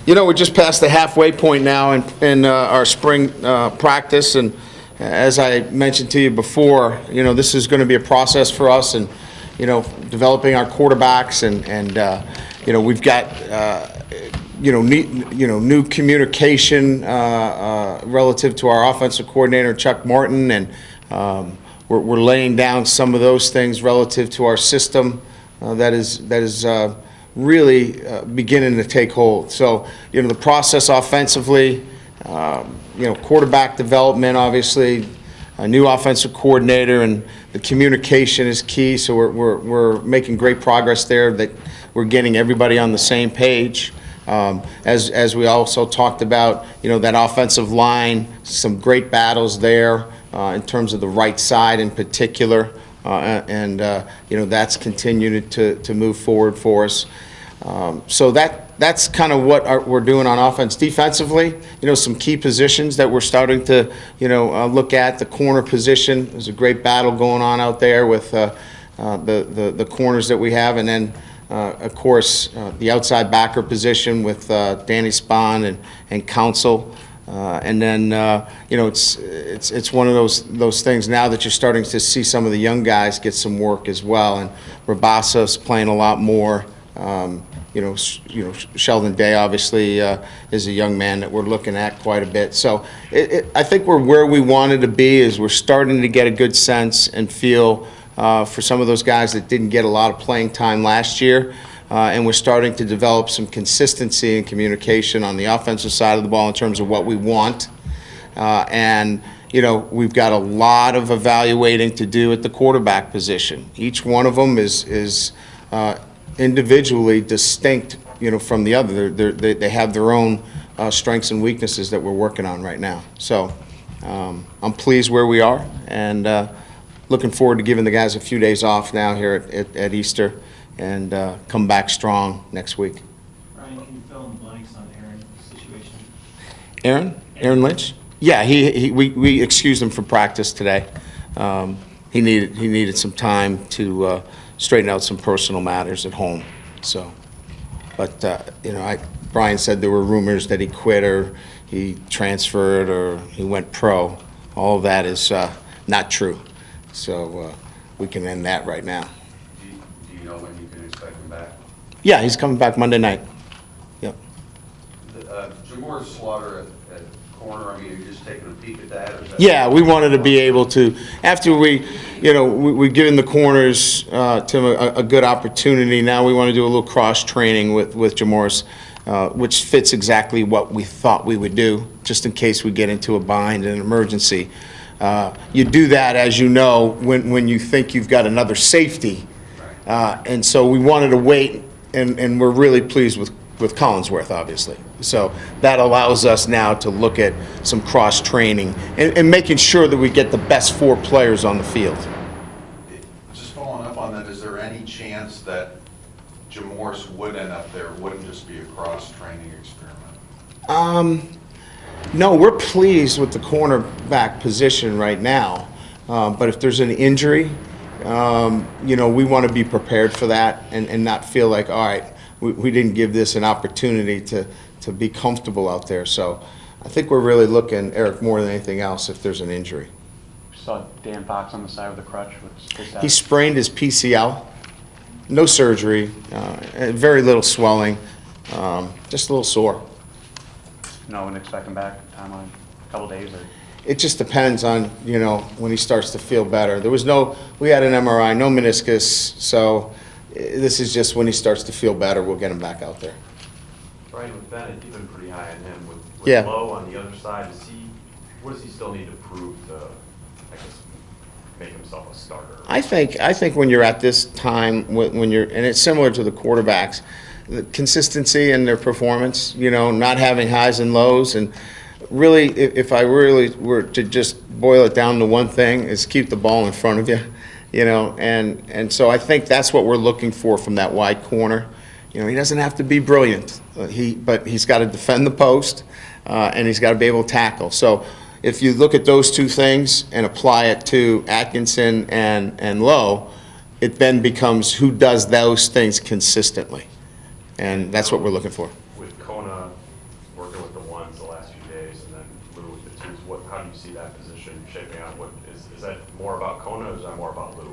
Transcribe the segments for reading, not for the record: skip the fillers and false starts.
You know, we're just past the halfway point now in our spring practice, and as I mentioned to you before, you know, this is going to be a process for us, and you know, developing our quarterbacks, and you know, we've got new communication relative to our offensive coordinator Chuck Martin, and we're laying down some of those things relative to our system that is really beginning to take hold. So, you know, the process offensively, you know, quarterback development, obviously, a new offensive coordinator, and the communication is key. So we're making great progress there, that we're getting everybody on the same page. As we also talked about, you know, that offensive line, some great battles there in terms of the right side in particular. You know, that's continued to move forward for us. So that's kind of what we're doing on offense. Defensively, you know, some key positions that we're starting to, you know, look at. The corner position, there's a great battle going on out there with the corners that we have, and then of course the outside backer position with Danny Spahn and Council. And then, you know, it's one of those things now that you're starting to see some of the young guys get some work as well. And Rabasa's playing a lot more. You know, Sheldon Day obviously is a young man that we're looking at quite a bit. So I think we're where we wanted to be. Is we're starting to get a good sense and feel for some of those guys that didn't get a lot of playing time last year. And we're starting to develop some consistency and communication on the offensive side of the ball in terms of what we want. And, you know, we've got a lot of evaluating to do at the quarterback position. Each one of them is individually distinct, you know, from the other. They have their own strengths and weaknesses that we're working on right now. So I'm pleased where we are, and looking forward to giving the guys a few days off now here at Easter, and come back strong next week. Ryan, can you fill in the blanks on Aaron's situation? Aaron Lynch? Yeah, we excused him from practice today. He needed some time to straighten out some personal matters at home. So, but you know, Brian said there were rumors that he quit or he transferred or he went pro. All of that is not true. So we can end that right now. Do you know when you can expect him back? Yeah, he's coming back Monday night. Yep. Jamor Slaughter at corner, I mean, are you just taking a peek at that? Or is that Yeah, we wanted to be able to, after we've given the corners, Tim, a good opportunity. Now we want to do a little cross-training with Jamoris, which fits exactly what we thought we would do, just in case we get into a bind and an emergency. You do that, as you know, when you think you've got another safety. And so we wanted to wait, and we're really pleased with Collinsworth, obviously. So that allows us now to look at some cross-training and making sure that we get the best 4 players on the field. Just following up on that, is there any chance that Jamoris would end up there, wouldn't just be a cross-training experiment? No, we're pleased with the cornerback position right now. But if there's an injury, you know, we want to be prepared for that and not feel like, all right, we didn't give this an opportunity to be comfortable out there. So I think we're really looking, Eric, more than anything else, if there's an injury. Saw Dan Fox on the side of the crutch. He sprained his PCL. No surgery, very little swelling, just a little sore. No one expect him back, timeline, a couple days? Or? It just depends on, you know, when he starts to feel better. We had an MRI, no meniscus, so this is just when he starts to feel better, we'll get him back out there. Brian, with Bennett, you've been pretty high on him. With Yeah. Lowe on the other side, what does he still need to prove to, I guess, make himself a starter? I think when you're at this time, when you're, and it's similar to the quarterbacks, the consistency in their performance, you know, not having highs and lows, and really, if I really were to just boil it down to one thing, is keep the ball in front of you, you know, and so I think that's what we're looking for from that wide corner. You know, he doesn't have to be brilliant, but he's got to defend the post, and he's got to be able to tackle. So if you look at those two things and apply it to Atkinson and Lowe, it then becomes who does those things consistently. And that's what we're looking for. With Kona more about Lou?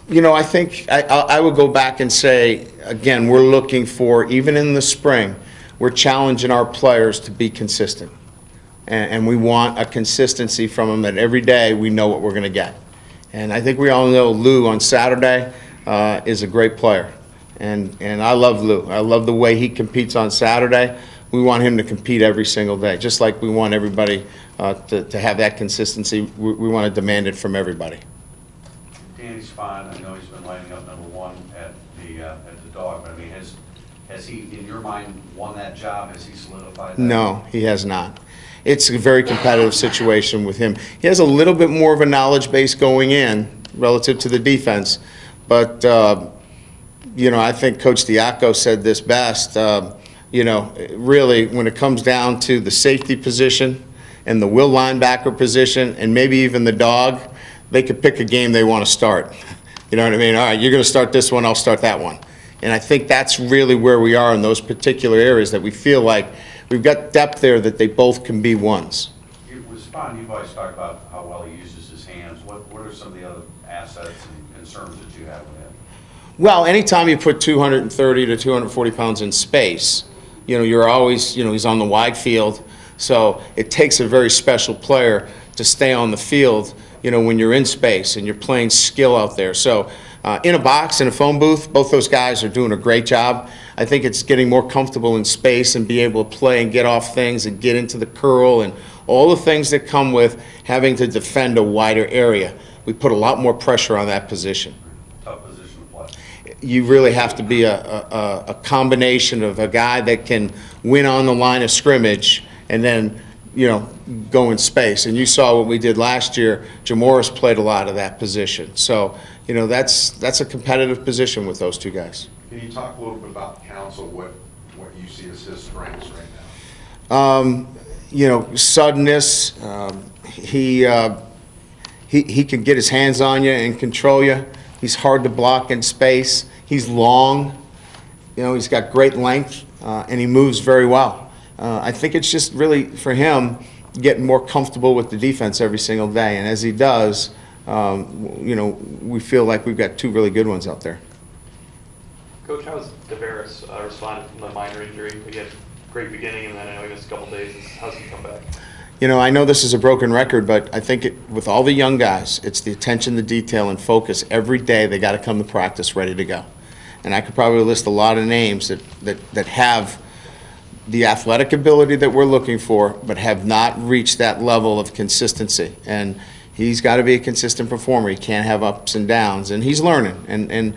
You know, I think I would go back and say, again, we're looking for, even in the spring, we're challenging our players to be consistent. And we want a consistency from them that every day we know what we're going to get. And I think we all know Lou on Saturday is a great player. And I love Lou. I love the way he competes on Saturday. We want him to compete every single day, just like we want everybody to have that consistency. We want to demand it from everybody. Danny Spahn, I know he's been lining up number one at the Dog, but I mean, has he, in your mind, won that job? Has he solidified that? No, he has not. It's a very competitive situation with him. He has a little bit more of a knowledge base going in relative to the defense, but you know, I think Coach Diaco said this best. You know, really, when it comes down to the safety position and the will linebacker position and maybe even the dog, they could pick a game they want to start. You know what I mean? All right, you're going to start this one, I'll start that one. And I think that's really where we are in those particular areas, that we feel like we've got depth there that they both can be ones. With Spahn, you've always talked about how well he uses his hands. What are some of the other assets and concerns that you have with him? Well, anytime you put 230 to 240 pounds in space, you know, you're always, you know, he's on the wide field. So it takes a very special player to stay on the field, you know, when you're in space and you're playing skill out there. So in a box, in a phone booth, both those guys are doing a great job. I think it's getting more comfortable in space and be able to play and get off things and get into the curl and all the things that come with having to defend a wider area. We put a lot more pressure on that position. Tough position to play. You really have to be a combination of a guy that can win on the line of scrimmage and then, you know, go in space. And you saw what we did last year. Jamoris played a lot of that position. So, you know, that's a competitive position with those two guys. Can you talk a little bit about Counsell, what you see as his strengths right now? You know, suddenness. He can get his hands on you and control you. He's hard to block in space. He's long. You know, he's got great length, and he moves very well. I think it's just really, for him, getting more comfortable with the defense every single day. And as he does, you know, we feel like we've got two really good ones out there. Coach, how has Tavares responded from the minor injury? He had a great beginning, and then I know he missed a couple days. How's he come back? You know, I know this is a broken record, but I think with all the young guys, it's the attention to detail and focus. Every day they got to come to practice ready to go. And I could probably list a lot of names that have the athletic ability that we're looking for, but have not reached that level of consistency. And he's got to be a consistent performer. He can't have ups and downs, and he's learning. And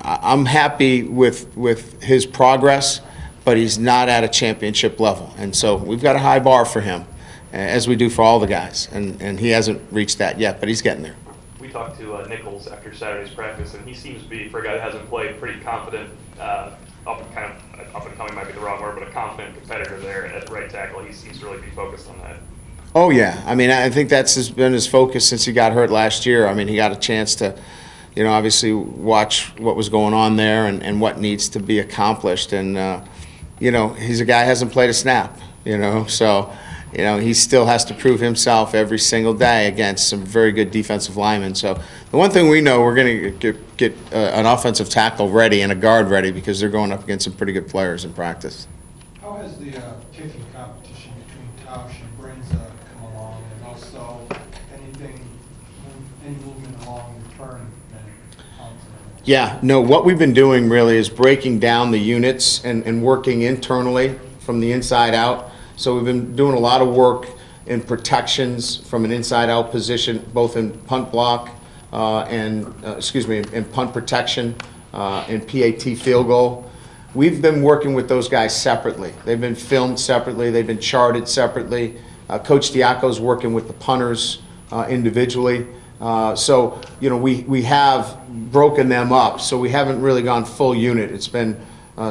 I'm happy with his progress, but he's not at a championship level. And so we've got a high bar for him, as we do for all the guys. And he hasn't reached that yet, but he's getting there. We talked to Nichols after Saturday's practice, and he seems to be, for a guy that hasn't played, pretty confident, up and coming might be the wrong word, but a confident competitor there at right tackle. He seems to really be focused on that. Oh, yeah. I mean, I think that's been his focus since he got hurt last year. I mean, he got a chance to, you know, obviously watch what was going on there and what needs to be accomplished. And, you know, he's a guy who hasn't played a snap, you know. So, you know, he still has to prove himself every single day against some very good defensive linemen. So the one thing we know, we're going to get an offensive tackle ready and a guard ready because they're going up against some pretty good players in practice. How has the kicking competition between Tausch and Brinza come along, and also any movement along the turn? Yeah, no, what we've been doing really is breaking down the units and working internally from the inside out. So we've been doing a lot of work in protections from an inside-out position, both in punt block in punt protection, and PAT field goal. We've been working with those guys separately. They've been filmed separately. They've been charted separately. Coach Diaco's working with the punters individually. So, you know, we have broken them up. So we haven't really gone full unit. It's been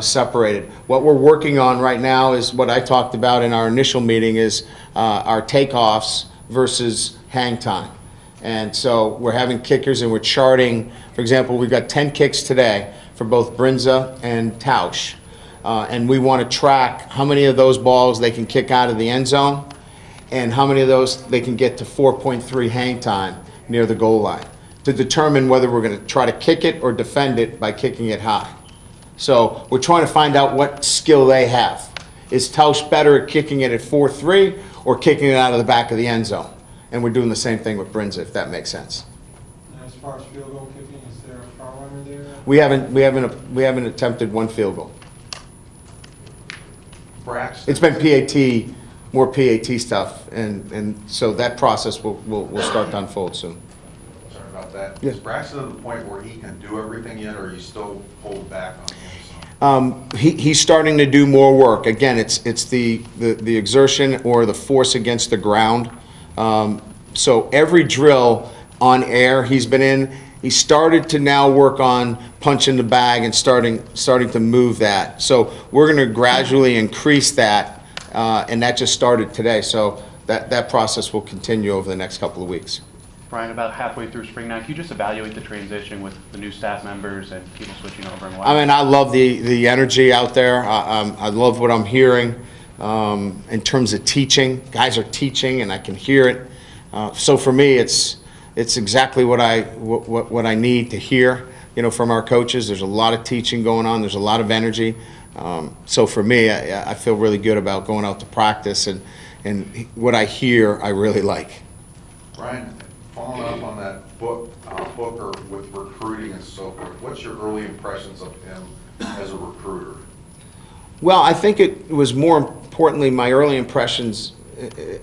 separated. What we're working on right now is what I talked about in our initial meeting is our takeoffs versus hang time. And so we're having kickers and we're charting. For example, we've got 10 kicks today for both Brinza and Tausch. And we want to track how many of those balls they can kick out of the end zone and how many of those they can get to 4.3 hang time near the goal line to determine whether we're going to try to kick it or defend it by kicking it high. So we're trying to find out what skill they have. Is Tausch better at kicking it at 4-3 or kicking it out of the back of the end zone? And we're doing the same thing with Brinza, if that makes sense. And as far as field goal kicking, is there a front runner there? We haven't attempted one field goal. Braxton. It's been PAT, more PAT stuff, and so that process will start to unfold soon. Sorry about that. Yes. Is Braxton at the point where he can do everything yet, or are you still pulled back on him? He's starting to do more work. Again, it's the exertion or the force against the ground. So every drill on air he's been in, he started to now work on punching the bag and starting to move that. So we're going to gradually increase that, and that just started today. So that process will continue over the next couple of weeks. Brian, about halfway through spring now, can you just evaluate the transition with the new staff members and people switching over and I mean, I love the energy out there. I love what I'm hearing in terms of teaching. Guys are teaching, and I can hear it. So for me, it's exactly what I need to hear, from our coaches. There's a lot of teaching going on. There's a lot of energy. So for me, I feel really good about going out to practice, and what I hear, I really like. Brian, following up on that Booker with recruiting and so forth, what's your early impressions of him as a recruiter? Well, I think it was more importantly my early impressions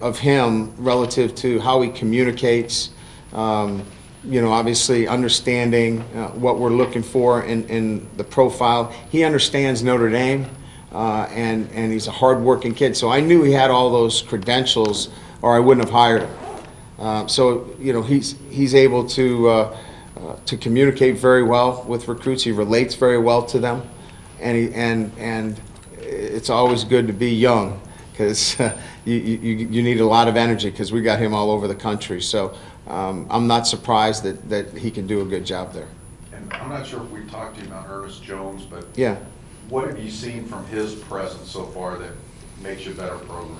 of him relative to how he communicates, obviously understanding what we're looking for in the profile. He understands Notre Dame, and he's a hardworking kid. So I knew he had all those credentials, or I wouldn't have hired him. So he's able to communicate very well with recruits. He relates very well to them, and it's always good to be young, because you need a lot of energy, because we got him all over the country. So I'm not surprised that he can do a good job there. And I'm not sure if we talked to you about Ernest Jones, but Yeah. what have you seen from his presence so far that makes you a better program?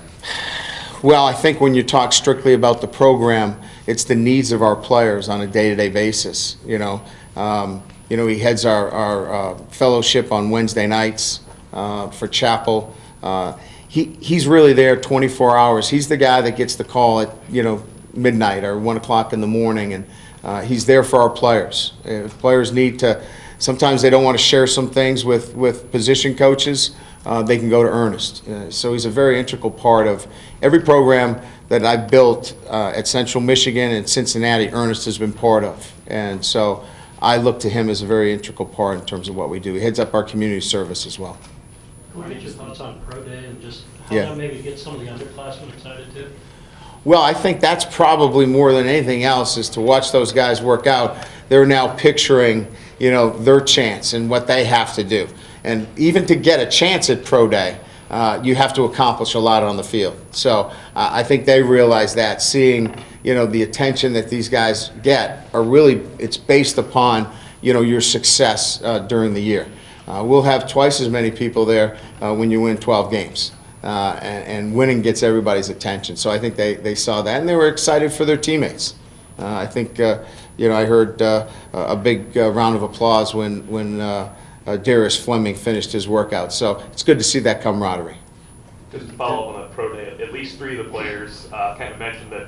Well, I think when you talk strictly about the program, it's the needs of our players on a day-to-day basis. He heads our fellowship on Wednesday nights for chapel. He's really there 24 hours. He's the guy that gets the call at midnight or 1 o'clock in the morning, and he's there for our players. If players need to, sometimes they don't want to share some things with position coaches. They can go to Ernest. So he's a very integral part of every program that I've built at Central Michigan and Cincinnati. Ernest has been part of, and so I look to him as a very integral part in terms of what we do. He heads up our community service as well. Can we get your thoughts on Pro Day and just how Yeah. that maybe get some of the underclassmen excited too? Well, I think that's probably more than anything else, is to watch those guys work out. They're now picturing, their chance and what they have to do. And even to get a chance at Pro Day, you have to accomplish a lot on the field. So I think they realize that, seeing, the attention that these guys get it's based upon, your success during the year. We'll have twice as many people there when you win 12 games. And winning gets everybody's attention. So I think they saw that, and they were excited for their teammates. I think, I heard a big round of applause when Darius Fleming finished his workout. So it's good to see that camaraderie. Just to follow up on that Pro Day, at least 3 of the players kind of mentioned that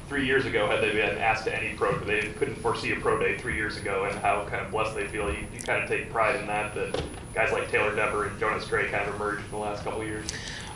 3 years ago, had they been asked to any pro, they couldn't foresee a Pro Day 3 years ago, and how kind of blessed they feel. You kind of take pride in that guys like Taylor Dever and Jonas Gray kind of emerged in the last couple of years.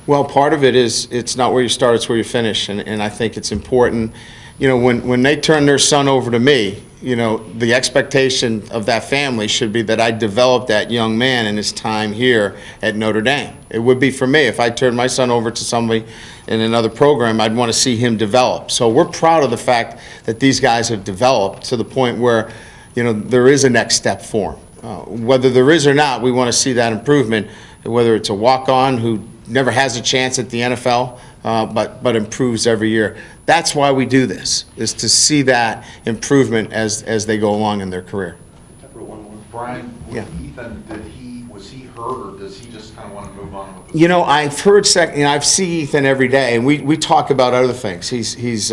Well, part of it is it's not where you start, it's where you finish. And I think it's important, when they turn their son over to me, the expectation of that family should be that I develop that young man in his time here at Notre Dame. It would be for me. If I turned my son over to somebody in another program, I'd want to see him develop. So we're proud of the fact that these guys have developed to the point where, there is a next step for them. Whether there is or not, we want to see that improvement, whether it's a walk-on who never has a chance at the NFL, but improves every year. That's why we do this, is to see that improvement as they go along in their career. Brian, with Yeah. Ethan, was he hurt, or does he just kind of want to move on with You know, I've heard I see Ethan every day, and we talk about other things. He's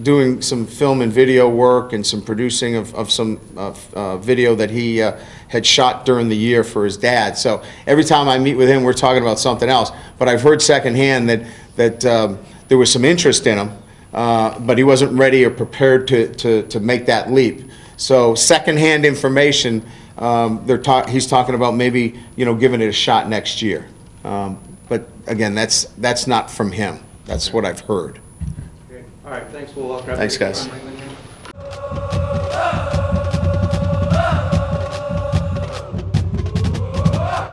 doing some film and video work and some producing of some video that he had shot during the year for his dad. So every time I meet with him, we're talking about something else. But I've heard secondhand that there was some interest in him, but he wasn't ready or prepared to make that leap. So secondhand information. He's talking about maybe, giving it a shot next year. But again, that's not from him. That's what I've heard. Okay. All right, thanks. We'll grab Thanks, guys. the-